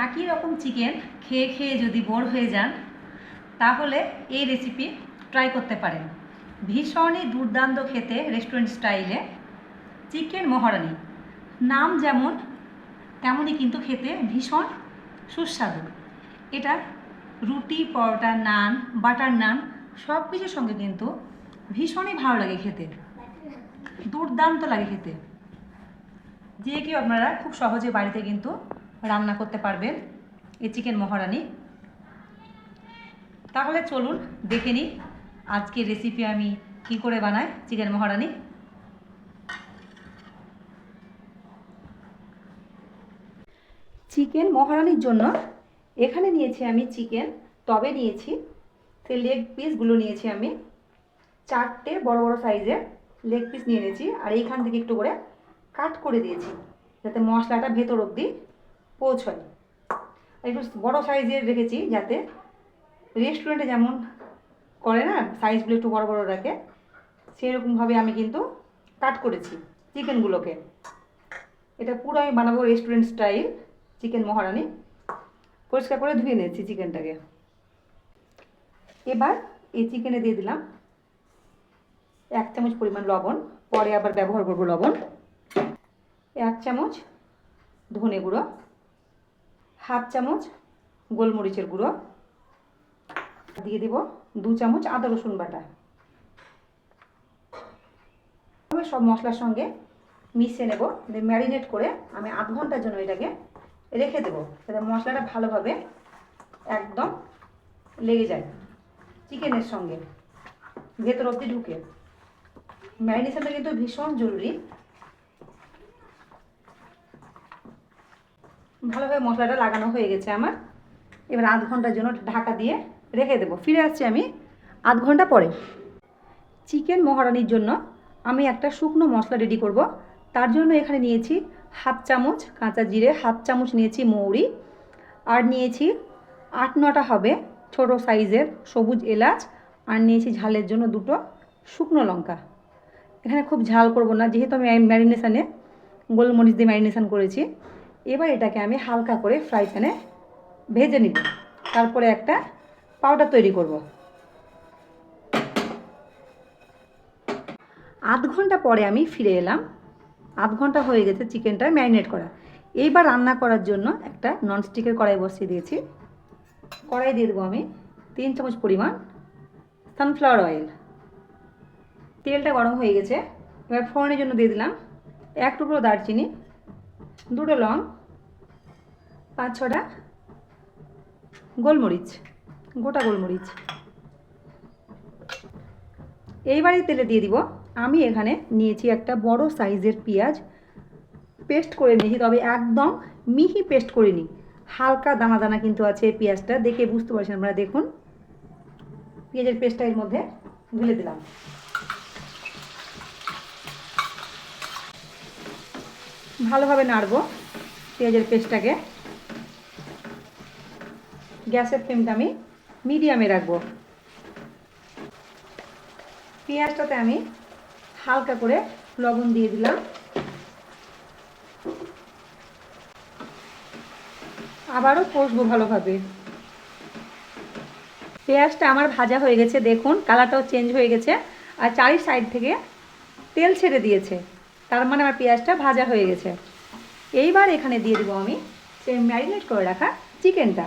একই রকম চিকেন খেয়ে খেয়ে যদি বোর হয়ে যান তাহলে এই রেসিপি ট্রাই করতে পারেন। ভীষণই দুর্দান্ত খেতে রেস্টুরেন্ট স্টাইলে চিকেন মহারানি। নাম যেমন তেমনই কিন্তু খেতে ভীষণ সুস্বাদু। এটা রুটি, পরোটা, নান, বাটার নান সব কিছুর সঙ্গে কিন্তু ভীষণই ভালো লাগে খেতে, দুর্দান্ত লাগে খেতে। যে কেউ আপনারা খুব সহজে বাড়িতে কিন্তু রান্না করতে পারবেন এই চিকেন মহারানি। তাহলে চলুন দেখে নিই আজকের রেসিপি আমি কি করে বানাই চিকেন মহারানি। চিকেন মহারানির জন্য এখানে নিয়েছি আমি চিকেন, তবে নিয়েছি সেই লেগ পিসগুলো নিয়েছি আমি 4টে বড় বড় সাইজের লেগ পিস নিয়ে নিয়েছি, আর এইখান থেকে একটু করে কাট করে দিয়েছি যাতে মশলাটা ভেতর অবধি পৌঁছয়। একটু বড় সাইজের রেখেছি যাতে রেস্টুরেন্টে যেমন করে না সাইজগুলো একটু বড় বড় রাখে, সেরকমভাবে আমি কিন্তু কাট করেছি চিকেনগুলোকে। এটা পুরো আমি বানাবো রেস্টুরেন্ট স্টাইল চিকেন মহারানি। পরিষ্কার করে ধুয়ে নিয়েছি চিকেনটাকে। এবার এই চিকেনে দিয়ে দিলাম 1 চামচ পরিমাণ লবণ, পরে আবার ব্যবহার করব লবণ। 1 চামচ ধনে গুঁড়ো, 1/2 চামচ গোলমরিচের গুঁড়ো, দিয়ে দেব 2 চামচ আদা রসুন বাটা। সব মশলার সঙ্গে মিশিয়ে নেব, ম্যারিনেট করে আমি 1/2 ঘন্টার জন্য এটাকে রেখে দেবো যাতে মশলাটা ভালোভাবে একদম লেগে যায় চিকেনের সঙ্গে, ভেতর অবধি ঢুকে। ম্যারিনেশনটা কিন্তু ভীষণ জরুরি। ভালোভাবে মশলাটা লাগানো হয়ে গেছে আমার। এবার 1/2 ঘন্টার জন্য ঢাকা দিয়ে রেখে দেবো। ফিরে আসছি আমি 1/2 ঘন্টা পরে। চিকেন মহারানির জন্য আমি একটা শুকনো মশলা রেডি করব। তার জন্য এখানে নিয়েছি 1/2 চামচ কাঁচা জিরে, 1/2 চামচ নিয়েছি মৌরি, আর নিয়েছি 8-9টা হবে ছোট সাইজের সবুজ এলাচ, আর নিয়েছি ঝালের জন্য 2টো শুকনো লঙ্কা। এখানে খুব ঝাল করব না যেহেতু আমি ম্যারিনেশানে গোলমরিচ দিয়ে ম্যারিনেশান করেছি। এবার এটাকে আমি হালকা করে ফ্রাই প্যানে ভেজে নিব, তারপরে একটা পাউডার তৈরি করব। 1/2 ঘন্টা পরে আমি ফিরে এলাম। 1/2 ঘন্টা হয়ে গেছে চিকেনটা ম্যারিনেট করা। এইবার রান্না করার জন্য একটা ননস্টিকের কড়াই বসিয়ে দিয়েছি। কড়াই দিয়ে দেবো আমি 3 চামচ পরিমাণ সানফ্লাওয়ার অয়েল। তেলটা গরম হয়ে গেছে। এবার ফোড়নের জন্য দিয়ে দিলাম 1 টুকরো দারচিনি, 2টো লং, 5-6টা গোলমরিচ, গোটা গোলমরিচ। এইবারই তেলে দিয়ে দিব আমি এখানে নিয়েছি একটা বড় সাইজের পেঁয়াজ, পেস্ট করে নিয়েছি, তবে একদম মিহি পেস্ট করিনি, হালকা দানা দানা কিন্তু আছে পেঁয়াজটা, দেখে বুঝতে পারছেন আপনারা। দেখুন পেঁয়াজের পেস্টটা এর মধ্যে ঢেলে দিলাম। ভালোভাবে নাড়বো পেঁয়াজের পেস্টটাকে। গ্যাসের ফ্লেমটা আমি মিডিয়ামে রাখবো। পেঁয়াজটাতে আমি হালকা করে লবণ দিয়ে দিলাম, আবারও কষবো ভালোভাবে। পেঁয়াজটা আমার ভাজা হয়ে গেছে, দেখুন কালারটাও চেঞ্জ হয়ে গেছে, আর চারি সাইড থেকে তেল ছেড়ে দিয়েছে, তার মানে আমার পেঁয়াজটা ভাজা হয়ে গেছে। এইবার এখানে দিয়ে দেবো আমি সেই ম্যারিনেট করে রাখা চিকেনটা।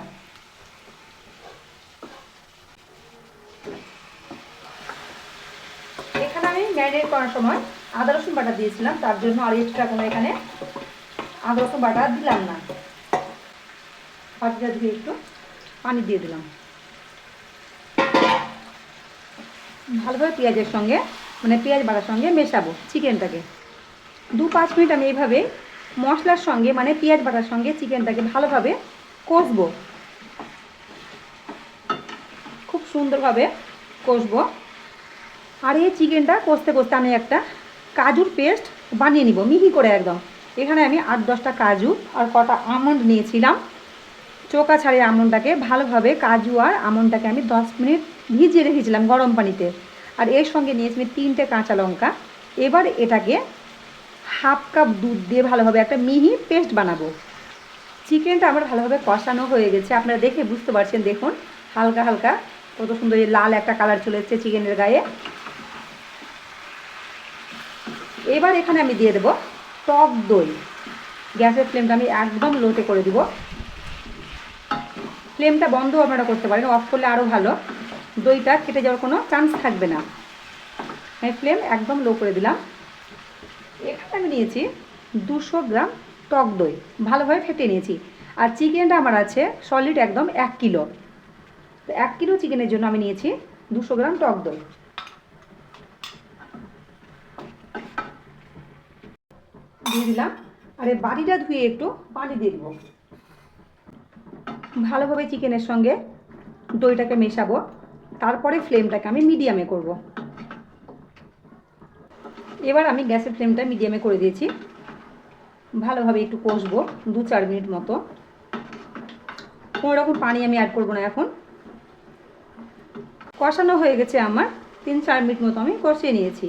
এখানে আমি ম্যারিনেট করার সময় আদা রসুন বাটা দিয়েছিলাম, তার জন্য আর এক্সট্রা কোনো এখানে আদা রসুন বাটা দিলাম না। ভাজা দিয়ে একটু পানি দিয়ে দিলাম। ভালোভাবে পেঁয়াজের সঙ্গে মানে পেঁয়াজ বাটার সঙ্গে মেশাবো চিকেনটাকে। 2-5 মিনিট আমি এইভাবে মশলার সঙ্গে মানে পেঁয়াজ বাটার সঙ্গে চিকেনটাকে ভালোভাবে কষবো, খুব সুন্দরভাবে কষবো। আর এই চিকেনটা কষতে কষতে আমি একটা কাজুর পেস্ট বানিয়ে নিব মিহি করে একদম। এখানে আমি 8-10টা কাজু আর কটা আমন্ড নিয়েছিলাম, চোকা ছাড়িয়ে আমন্ডটাকে ভালোভাবে কাজু আর আমন্ডটাকে আমি 10 মিনিট ভিজিয়ে রেখেছিলাম গরম পানিতে। আর এর সঙ্গে নিয়েছি আমি 3টে কাঁচা লঙ্কা। এবার এটাকে 1/2 কাপ দুধ দিয়ে ভালোভাবে একটা মিহি পেস্ট বানাবো। চিকেনটা আমার ভালোভাবে কষানো হয়ে গেছে, আপনারা দেখে বুঝতে পারছেন। দেখুন হালকা হালকা কত সুন্দর লাল একটা কালার চলে এসেছে চিকেনের গায়ে। এবার এখানে আমি দিয়ে দেবো টক দই। গ্যাসের ফ্লেমটা আমি একদম লোতে করে দিব। ফ্লেমটা বন্ধ আপনারা করতে পারেন, অফ করলে আরও ভালো, দইটা কেটে যাওয়ার কোনো চান্স থাকবে না। আমি ফ্লেম একদম লো করে দিলাম। এখানে আমি নিয়েছি 200 গ্রাম টক দই, ভালোভাবে ফেটিয়ে নিয়েছি। আর চিকেনটা আমার আছে সলিড একদম 1 কিলো। তো 1 কিলো চিকেনের জন্য আমি নিয়েছি 200 গ্রাম টক দই। দিয়ে দিলাম। আর এই বাটিটা ধুয়ে একটু পানি দিয়ে দেবো। ভালোভাবে চিকেনের সঙ্গে দইটাকে মেশাবো, তারপরে ফ্লেমটাকে আমি মিডিয়ামে করব। এবার আমি গ্যাসের ফ্লেমটা মিডিয়ামে করে দিয়েছি। ভালোভাবে একটু কষবো 2-4 মিনিট মতো। কোনো রকম পানি আমি অ্যাড করবো না এখন। কষানো হয়ে গেছে আমার, 3-4 মিনিট মতো আমি কষিয়ে নিয়েছি।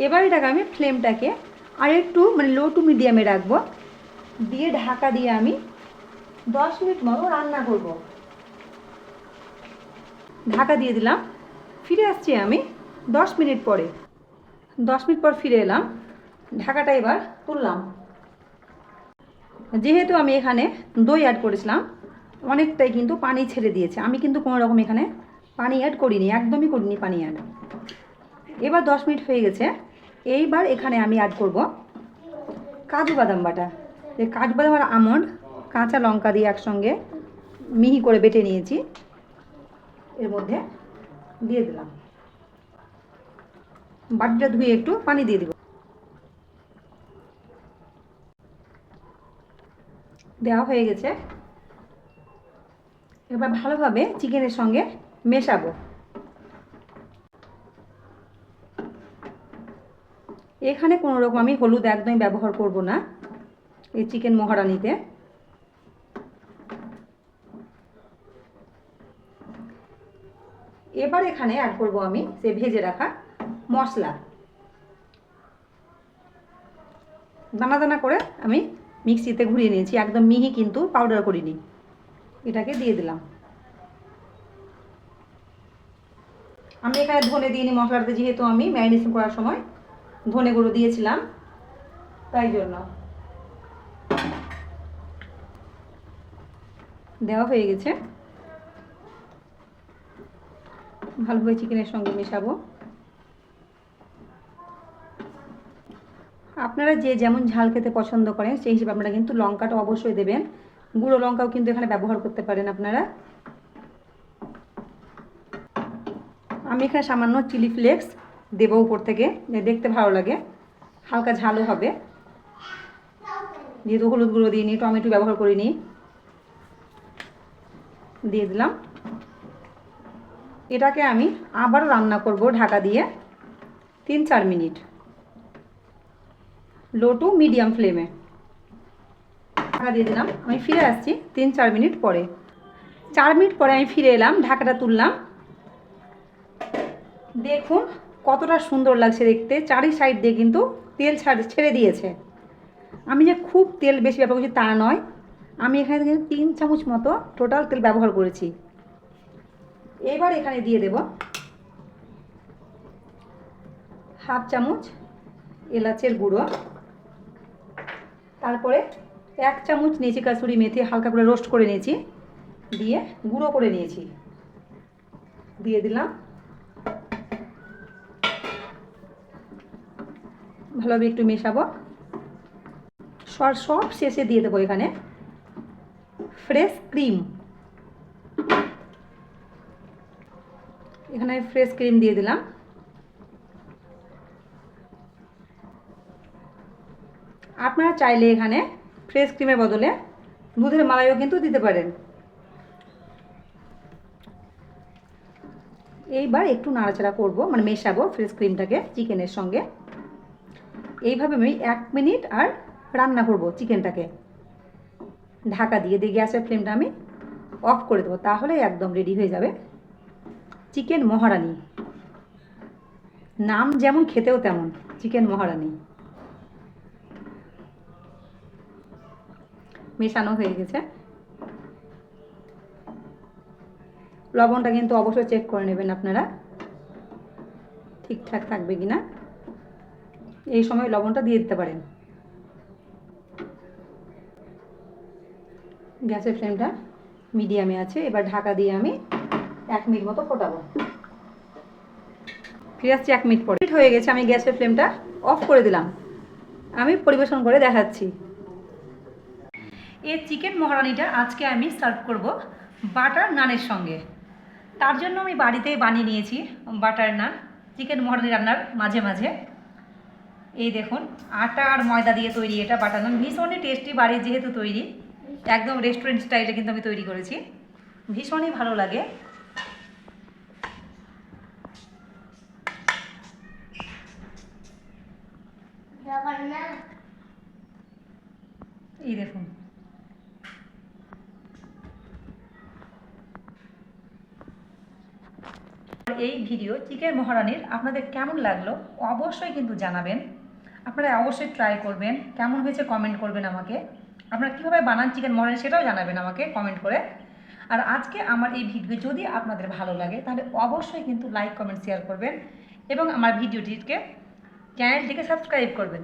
এবার এটাকে আমি ফ্লেমটাকে আর একটু লো টু মিডিয়ামে রাখবো, দিয়ে ঢাকা দিয়ে আমি 10 মিনিট মতো রান্না করব। ঢাকা দিয়ে দিলাম। ফিরে আসছি আমি 10 মিনিট পরে। 10 মিনিট পর ফিরে এলাম। ঢাকাটা এবার তুললাম। যেহেতু আমি এখানে দই অ্যাড করেছিলাম, অনেকটাই কিন্তু পানি ছেড়ে দিয়েছে। আমি কিন্তু কোনো রকম এখানে পানি অ্যাড করিনি, একদমই করিনি পানি অ্যাড। এবার 10 মিনিট হয়ে গেছে। এইবার এখানে আমি অ্যাড করব কাজু বাদাম বাটা। এই কাজু বাদাম আর আমন্ড কাঁচা লঙ্কা দিয়ে একসঙ্গে মিহি করে বেটে নিয়েছি, এর মধ্যে দিয়ে দিলাম। বাটিটা ধুয়ে একটু পানি দিয়ে দিব। দেওয়া হয়ে গেছে। এবার ভালোভাবে চিকেনের সঙ্গে মেশাবো। এখানে কোনো রকম আমি হলুদ একদমই ব্যবহার করব না এই চিকেন মহারানিতে। এবার এখানে অ্যাড করব আমি সে ভেজে রাখা মশলা। দানা দানা করে আমি মিক্সিতে ঘুরিয়ে নিয়েছি, একদম মিহি কিন্তু পাউডার করিনি। এটাকে দিয়ে দিলাম। আমি এখানে ধনে দিইনি মশলাটাতে, যেহেতু আমি ম্যারিনেশন করার সময় ধনে গুঁড়ো দিয়েছিলাম, তাই জন্য। দেওয়া হয়ে গেছে। ভালোভাবে চিকেনের সঙ্গে মেশাবো। আপনারা যে যেমন ঝাল খেতে পছন্দ করেন সেই হিসেবে আপনারা কিন্তু লঙ্কাটা অবশ্যই দেবেন। গুঁড়ো লঙ্কাও কিন্তু এখানে ব্যবহার করতে পারেন আপনারা। আমি এখানে সামান্য চিলি ফ্লেক্স দেবো উপর থেকে, দেখতে ভালো লাগে, হালকা ঝালও হবে। যেহেতু হলুদ গুঁড়ো দিইনি, টমেটো ব্যবহার করিনি, দিয়ে দিলাম। এটাকে আমি আবার রান্না করব ঢাকা দিয়ে 3-4 মিনিট, লো টু মিডিয়াম ফ্লেমে। ঢাকা দিয়ে দিলাম। আমি ফিরে আসছি 3-4 মিনিট পরে। 4 মিনিট পরে আমি ফিরে এলাম, ঢাকাটা তুললাম। দেখুন কতটা সুন্দর লাগছে দেখতে। চারি সাইড দিয়ে কিন্তু তেল ছেড়ে দিয়েছে। আমি যে খুব তেল বেশি ব্যবহার করছি তা নয়, আমি এখানে কিন্তু 3 চামচ মতো টোটাল তেল ব্যবহার করেছি। এবার এখানে দিয়ে দেব হাফ চামচ এলাচের গুঁড়ো, তারপরে 1 চামচ নিয়েছি কাসুরি মেথি, হালকা করে রোস্ট করে নিয়েছি, দিয়ে গুঁড়ো করে নিয়েছি, দিয়ে দিলাম। ভালোভাবে একটু মেশাবো। সব শেষে দিয়ে দেবো এখানে ফ্রেশ ক্রিম। এখানে ফ্রেশ ক্রিম দিয়ে দিলাম। আপনারা চাইলে এখানে ফ্রেশ ক্রিমের বদলে দুধের মালাইও কিন্তু দিতে পারেন। এইবার একটু নাড়াচাড়া করব, মেশাবো ফ্রেশ ক্রিমটাকে চিকেনের সঙ্গে। এইভাবে আমি 1 মিনিট আর রান্না করব চিকেনটাকে ঢাকা দিয়ে। গ্যাসের ফ্লেমটা আমি অফ করে দেবো, তাহলে একদম রেডি হয়ে যাবে চিকেন মহারানি। নাম যেমন খেতেও তেমন, চিকেন মহারানি। মেশানো হয়ে গেছে। লবণটা কিন্তু অবশ্যই চেক করে নেবেন আপনারা ঠিকঠাক থাকবে কিনা। এই সময় লবণটা দিয়ে দিতে পারেন। গ্যাসের ফ্লেমটা মিডিয়ামে আছে। এবার ঢাকা দিয়ে আমি 1 মিনিট মতো ফোটাবো। ফিরে আসছি 1 মিনিট পরে। হয়ে গেছে, আমি গ্যাসের ফ্লেমটা অফ করে দিলাম। আমি পরিবেশন করে দেখাচ্ছি। এই চিকেন মহারানিটা আজকে আমি সার্ভ করব বাটার নানের সঙ্গে। তার জন্য আমি বাড়িতেই বানিয়ে নিয়েছি বাটার নান চিকেন মহারানি রান্নার মাঝে মাঝে। এই দেখুন, আটা আর ময়দা দিয়ে তৈরি এটা বাটার নান। ভীষণই টেস্টি, বাড়ির যেহেতু তৈরি, একদম রেস্টুরেন্ট স্টাইলে কিন্তু আমি তৈরি করেছি, ভীষণই ভালো লাগে। এই দেখুন, এই ভিডিও চিকেন মহারানির আপনাদের কেমন লাগলো অবশ্যই কিন্তু জানাবেন। আপনারা অবশ্যই ট্রাই করবেন, কেমন হয়েছে কমেন্ট করবেন আমাকে। আপনারা কীভাবে বানান চিকেন মহারানি সেটাও জানাবেন আমাকে কমেন্ট করে। আর আজকে আমার এই ভিডিও যদি আপনাদের ভালো লাগে তাহলে অবশ্যই কিন্তু লাইক কমেন্ট শেয়ার করবেন এবং আমার ভিডিওটিকে চ্যানেলটিকে সাবস্ক্রাইব করবেন।